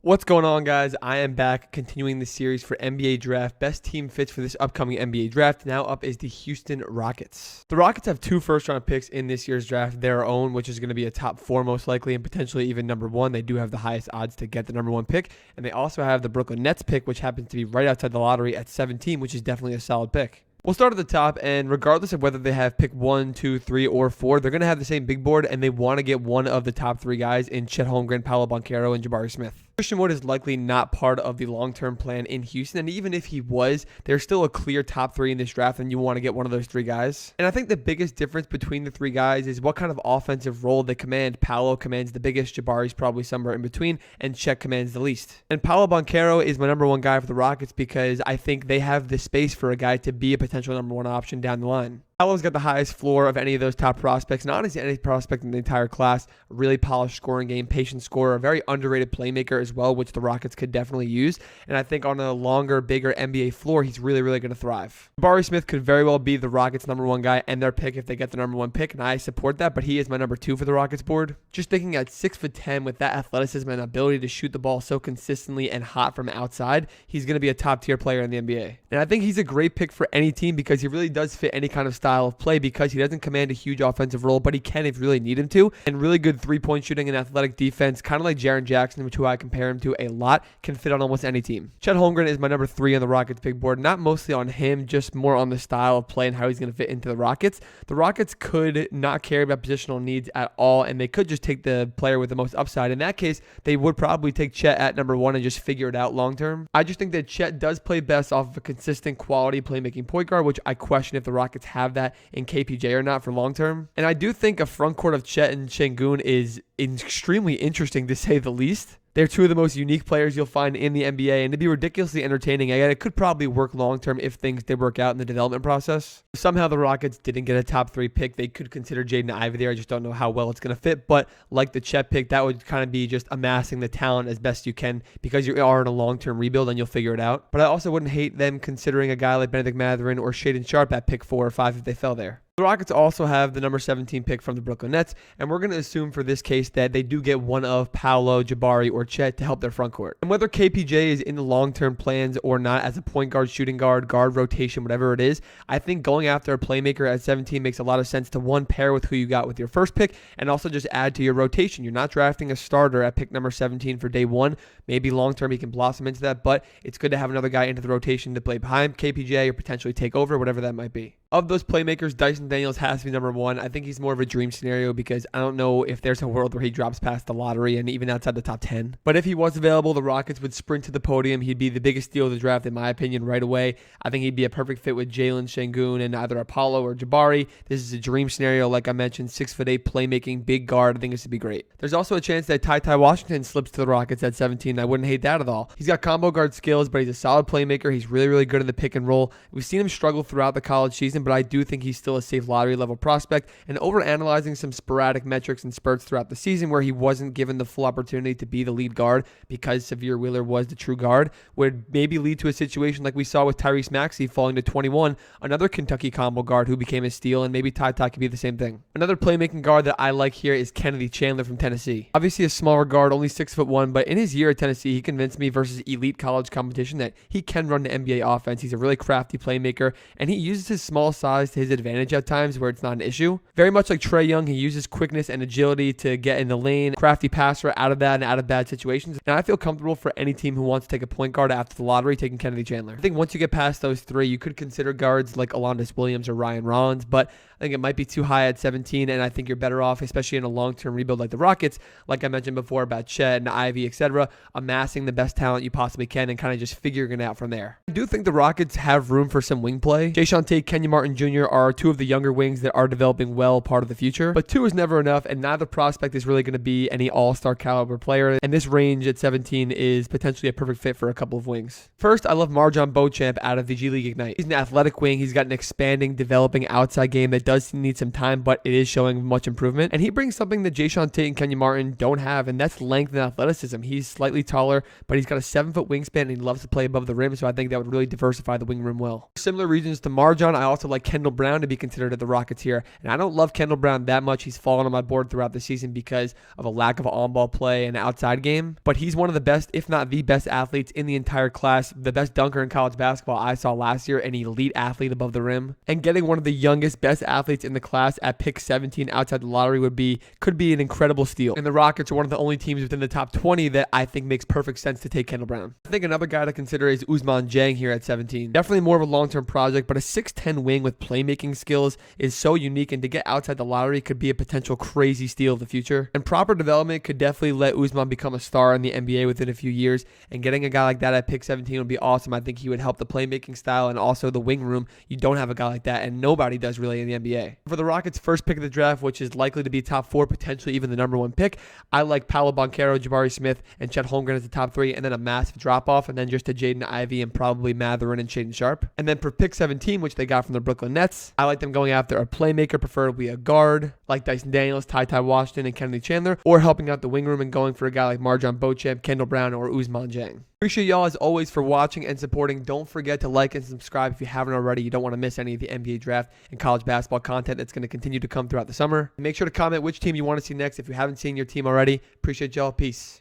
What's going on, guys? I am back continuing the series for NBA Draft. Best team fits for this upcoming NBA Draft. Now up is the Houston Rockets. The Rockets have 2 first-round picks in this year's draft, their own, which is going to be a top 4 most likely and potentially even number 1. They do have the highest odds to get the number 1 pick. And they also have the Brooklyn Nets pick, which happens to be right outside the lottery at 17, which is definitely a solid pick. We'll start at the top, and regardless of whether they have pick 1, 2, 3, or 4, they're going to have the same big board, and they want to get one of the top 3 guys in Chet Holmgren, Paolo Banchero, and Jabari Smith. Christian Wood is likely not part of the long-term plan in Houston, and even if he was, there's still a clear top 3 in this draft, and you want to get one of those 3 guys. And I think the biggest difference between the 3 guys is what kind of offensive role they command. Paolo commands the biggest, Jabari's probably somewhere in between, and Chet commands the least. And Paolo Banchero is my number 1 guy for the Rockets because I think they have the space for a guy to be a potential number 1 option down the line. Paolo's got the highest floor of any of those top prospects, and honestly any prospect in the entire class. A really polished scoring game, patient scorer, a very underrated playmaker as well, which the Rockets could definitely use. And I think on a longer, bigger NBA floor, he's really going to thrive. Jabari Smith could very well be the Rockets' number 1 guy and their pick if they get the number 1 pick, and I support that, but he is my number 2 for the Rockets board. Just thinking at 6'10" with that athleticism and ability to shoot the ball so consistently and hot from outside, he's going to be a top-tier player in the NBA. And I think he's a great pick for any team because he really does fit any kind of style of play because he doesn't command a huge offensive role, but he can if you really need him to. And really good three-point shooting and athletic defense, kind of like Jaren Jackson, which who I compare him to a lot, can fit on almost any team. Chet Holmgren is my number 3 on the Rockets big board, not mostly on him, just more on the style of play and how he's going to fit into the Rockets. The Rockets could not care about positional needs at all, and they could just take the player with the most upside. In that case, they would probably take Chet at number 1 and just figure it out long term. I just think that Chet does play best off of a consistent quality playmaking point guard, which I question if the Rockets have that in KPJ or not for long term. And I do think a front court of Chet and Şengün is extremely interesting to say the least. They're 2 of the most unique players you'll find in the NBA, and to be ridiculously entertaining, again, it could probably work long-term if things did work out in the development process. Somehow the Rockets didn't get a top 3 pick. They could consider Jaden Ivey there. I just don't know how well it's going to fit, but like the Chet pick, that would kind of be just amassing the talent as best you can because you are in a long-term rebuild and you'll figure it out. But I also wouldn't hate them considering a guy like Benedict Mathurin or Shaedon Sharpe at pick 4 or 5 if they fell there. The Rockets also have the number 17 pick from the Brooklyn Nets, and we're going to assume for this case that they do get one of Paolo, Jabari, or Chet to help their front court. And whether KPJ is in the long-term plans or not as a point guard, shooting guard, guard rotation, whatever it is, I think going after a playmaker at 17 makes a lot of sense to, 1, pair with who you got with your first pick, and also just add to your rotation. You're not drafting a starter at pick number 17 for day 1. Maybe long-term he can blossom into that, but it's good to have another guy into the rotation to play behind KPJ or potentially take over, whatever that might be. Of those playmakers, Dyson Daniels has to be number 1. I think he's more of a dream scenario because I don't know if there's a world where he drops past the lottery and even outside the top 10. But if he was available, the Rockets would sprint to the podium. He'd be the biggest steal of the draft, in my opinion, right away. I think he'd be a perfect fit with Jalen, Şengün, and either Apollo or Jabari. This is a dream scenario, like I mentioned, 6'8", playmaking, big guard. I think this would be great. There's also a chance that Ty Washington slips to the Rockets at 17. I wouldn't hate that at all. He's got combo guard skills, but he's a solid playmaker. He's really good in the pick and roll. We've seen him struggle throughout the college season, but I do think he's still a safe lottery level prospect, and overanalyzing some sporadic metrics and spurts throughout the season where he wasn't given the full opportunity to be the lead guard because Sahvir Wheeler was the true guard would maybe lead to a situation like we saw with Tyrese Maxey falling to 21, another Kentucky combo guard who became a steal, and maybe Ty could be the same thing. Another playmaking guard that I like here is Kennedy Chandler from Tennessee. Obviously a smaller guard, only 6'1", but in his year at Tennessee, he convinced me versus elite college competition that he can run the NBA offense. He's a really crafty playmaker, and he uses his small size to his advantage at times where it's not an issue. Very much like Trae Young, he uses quickness and agility to get in the lane, crafty passer out of that and out of bad situations. And I feel comfortable for any team who wants to take a point guard after the lottery taking Kennedy Chandler. I think once you get past those 3, you could consider guards like Alondas Williams or Ryan Rollins, but I think it might be too high at 17, and I think you're better off, especially in a long-term rebuild like the Rockets, like I mentioned before about Chet and Ivy, etc., amassing the best talent you possibly can and kind of just figuring it out from there. I do think the Rockets have room for some wing play. Jae'Sean Tate, Kenyon Martin Jr. are 2 of the younger wings that are developing well, part of the future, but 2 is never enough, and neither prospect is really going to be any all-star caliber player, and this range at 17 is potentially a perfect fit for a couple of wings. First, I love Marjon Beauchamp out of the G League Ignite. He's an athletic wing. He's got an expanding, developing outside game that does need some time, but it is showing much improvement. And he brings something that Jayshawn Tate and Kenyon Martin don't have, and that's length and athleticism. He's slightly taller, but he's got a 7-foot wingspan, and he loves to play above the rim, so I think that would really diversify the wing room well. Similar reasons to Marjon, I also like Kendall Brown to be considered at the Rockets here, and I don't love Kendall Brown that much. He's fallen on my board throughout the season because of a lack of on-ball play and outside game, but he's one of the best, if not the best athletes in the entire class, the best dunker in college basketball I saw last year, an elite athlete above the rim, and getting one of the youngest, best athletes in the class at pick 17 outside the lottery could be an incredible steal. And the Rockets are one of the only teams within the top 20 that I think makes perfect sense to take Kendall Brown. I think another guy to consider is Ousmane Dieng here at 17. Definitely more of a long-term project, but a 6'10 wing with playmaking skills is so unique, and to get outside the lottery could be a potential crazy steal of the future. And proper development could definitely let Ousmane become a star in the NBA within a few years, and getting a guy like that at pick 17 would be awesome. I think he would help the playmaking style and also the wing room. You don't have a guy like that, and nobody does really in the NBA. For the Rockets' first pick of the draft, which is likely to be top 4, potentially even the number 1 pick, I like Paolo Banchero, Jabari Smith, and Chet Holmgren as the top 3, and then a massive drop-off, and then just to Jaden Ivey and probably Mathurin and Shaedon Sharpe. And then for pick 17, which they got from the Brooklyn Nets, I like them going after a playmaker, preferably a guard, like Dyson Daniels, Ty Washington, and Kennedy Chandler, or helping out the wing room and going for a guy like Marjon Beauchamp, Kendall Brown, or Ousmane Dieng. Appreciate y'all as always for watching and supporting. Don't forget to like and subscribe if you haven't already. You don't want to miss any of the NBA draft and college basketball content that's going to continue to come throughout the summer. And make sure to comment which team you want to see next if you haven't seen your team already. Appreciate y'all. Peace.